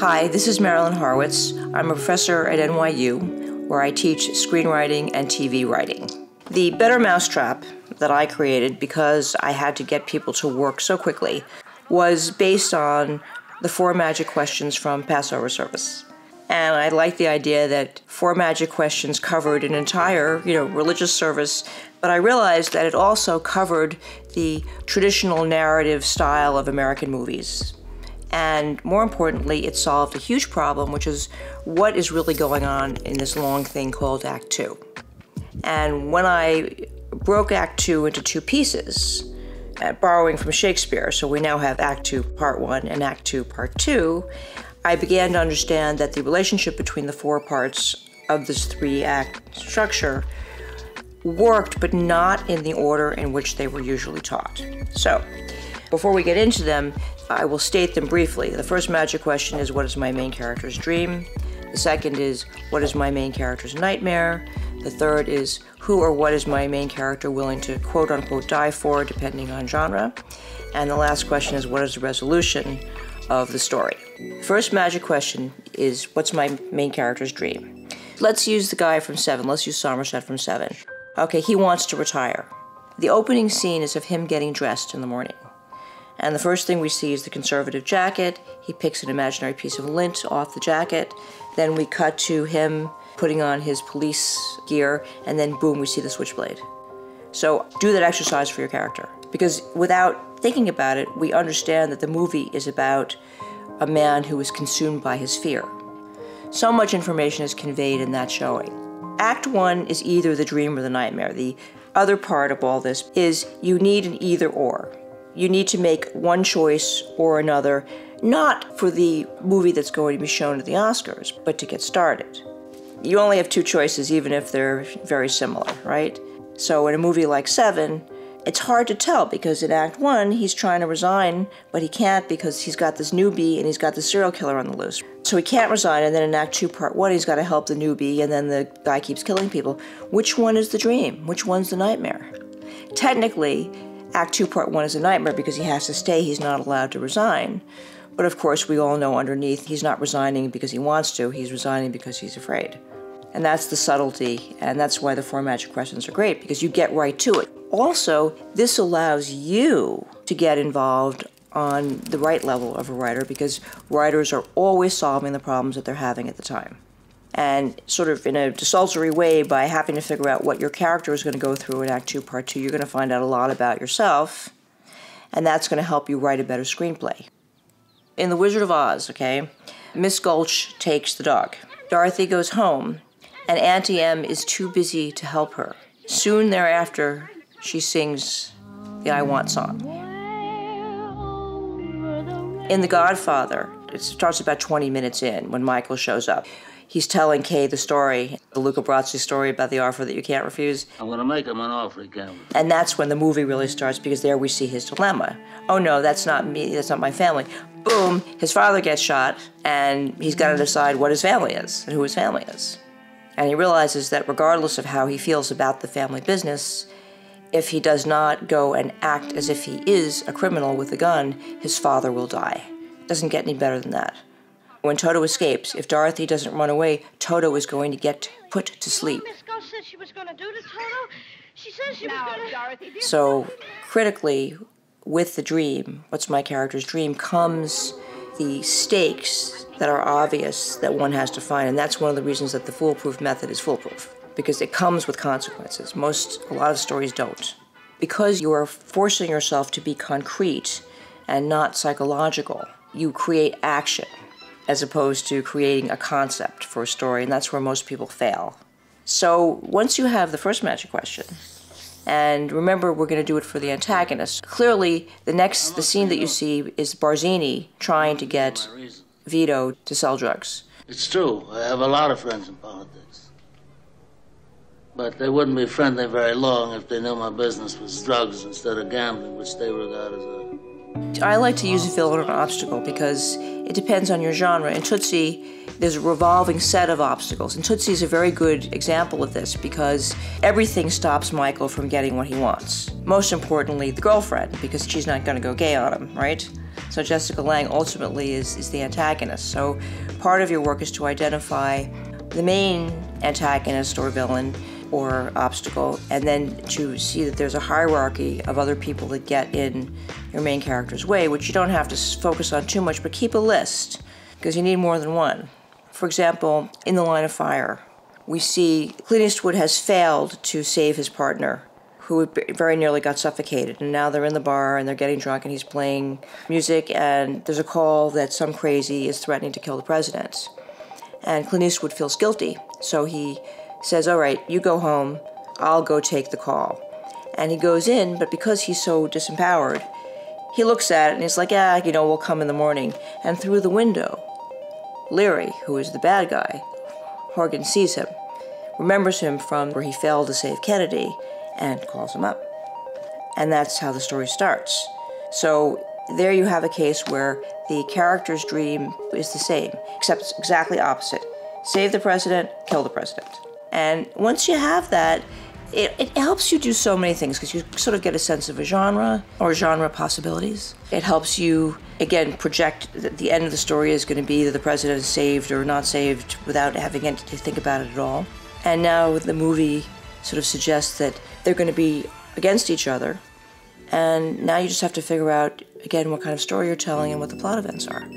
Hi, this is Marilyn Horowitz. I'm a professor at NYU, where I teach screenwriting and TV writing. The better mousetrap that I created, because I had to get people to work so quickly, was based on the 4 magic questions from Passover service. And I liked the idea that 4 magic questions covered an entire, religious service, but I realized that it also covered the traditional narrative style of American movies. And more importantly, it solved a huge problem, which is what is really going on in this long thing called Act 2. And when I broke Act 2 into 2 pieces, borrowing from Shakespeare, so we now have Act 2 Part 1 and Act 2 Part 2, I began to understand that the relationship between the 4 parts of this 3-act structure worked, but not in the order in which they were usually taught. So, before we get into them, I will state them briefly. The first magic question is, what is my main character's dream? The second is, what is my main character's nightmare? The third is, who or what is my main character willing to quote-unquote die for, depending on genre? And the last question is, what is the resolution of the story? First magic question is, what's my main character's dream? Let's use the guy from Se7en. Let's use Somerset from Se7en. Okay, he wants to retire. The opening scene is of him getting dressed in the morning. And the first thing we see is the conservative jacket. He picks an imaginary piece of lint off the jacket. Then we cut to him putting on his police gear, and then boom, we see the switchblade. So do that exercise for your character. Because without thinking about it, we understand that the movie is about a man who is consumed by his fear. So much information is conveyed in that showing. Act 1 is either the dream or the nightmare. The other part of all this is you need an either-or. You need to make one choice or another, not for the movie that's going to be shown at the Oscars, but to get started. You only have 2 choices, even if they're very similar, right? So in a movie like Se7en, it's hard to tell, because in Act 1, he's trying to resign, but he can't because he's got this newbie and he's got the serial killer on the loose. So he can't resign, and then in Act 2, Part 1, he's got to help the newbie, and then the guy keeps killing people. Which one is the dream? Which one's the nightmare? Technically, Act 2, Part 1 is a nightmare because he has to stay, he's not allowed to resign. But of course, we all know underneath, he's not resigning because he wants to, he's resigning because he's afraid. And that's the subtlety, and that's why the 4 magic questions are great, because you get right to it. Also, this allows you to get involved on the right level of a writer, because writers are always solving the problems that they're having at the time. And sort of in a desultory way, by having to figure out what your character is going to go through in Act 2, Part 2, you're going to find out a lot about yourself, and that's going to help you write a better screenplay. In The Wizard of Oz, okay, Miss Gulch takes the dog. Dorothy goes home, and Auntie Em is too busy to help her. Soon thereafter, she sings the I Want song. In The Godfather, it starts about 20 minutes in when Michael shows up. He's telling Kay the story, the Luca Brasi story about the offer that you can't refuse. I'm going to make him an offer he can't refuse. And that's when the movie really starts, because there we see his dilemma. Oh no, that's not me, that's not my family. Boom, his father gets shot, and he's got to decide what his family is and who his family is. And he realizes that regardless of how he feels about the family business, if he does not go and act as if he is a criminal with a gun, his father will die. Doesn't get any better than that. When Toto escapes, if Dorothy doesn't run away, Toto is going to get put to sleep. Miss Gulch said she was going to do to Toto. She said she was going to... Dorothy, so, critically, with the dream, what's my character's dream, comes the stakes that are obvious that one has to find. And that's one of the reasons that the foolproof method is foolproof, because it comes with consequences. A lot of stories don't. Because you are forcing yourself to be concrete and not psychological, you create action, as opposed to creating a concept for a story, and that's where most people fail. So once you have the first magic question, and remember we're going to do it for the antagonist, clearly the scene that you see is Barzini trying to get Vito to sell drugs. It's true, I have a lot of friends in politics. But they wouldn't be friendly very long if they knew my business was drugs instead of gambling, which they regard as a... I like to use a villain or an obstacle because it depends on your genre. In Tootsie, there's a revolving set of obstacles. And Tootsie is a very good example of this because everything stops Michael from getting what he wants. Most importantly, the girlfriend, because she's not going to go gay on him, right? So Jessica Lange ultimately is the antagonist. So part of your work is to identify the main antagonist or villain or obstacle, and then to see that there's a hierarchy of other people that get in your main character's way, which you don't have to focus on too much, but keep a list, because you need more than one. For example, in The Line of Fire, we see Clint Eastwood has failed to save his partner, who very nearly got suffocated, and now they're in the bar and they're getting drunk and he's playing music, and there's a call that some crazy is threatening to kill the president. And Clint Eastwood feels guilty, so he says, all right, you go home, I'll go take the call. And he goes in, but because he's so disempowered, he looks at it and he's like, we'll come in the morning. And through the window, Leary, who is the bad guy, Horgan sees him, remembers him from where he failed to save Kennedy, and calls him up. And that's how the story starts. So there you have a case where the character's dream is the same, except it's exactly opposite. Save the president, kill the president. And once you have that, it helps you do so many things, because you sort of get a sense of a genre or genre possibilities. It helps you, again, project that the end of the story is going to be that the president is saved or not saved without having to think about it at all. And now the movie sort of suggests that they're going to be against each other. And now you just have to figure out, again, what kind of story you're telling and what the plot events are.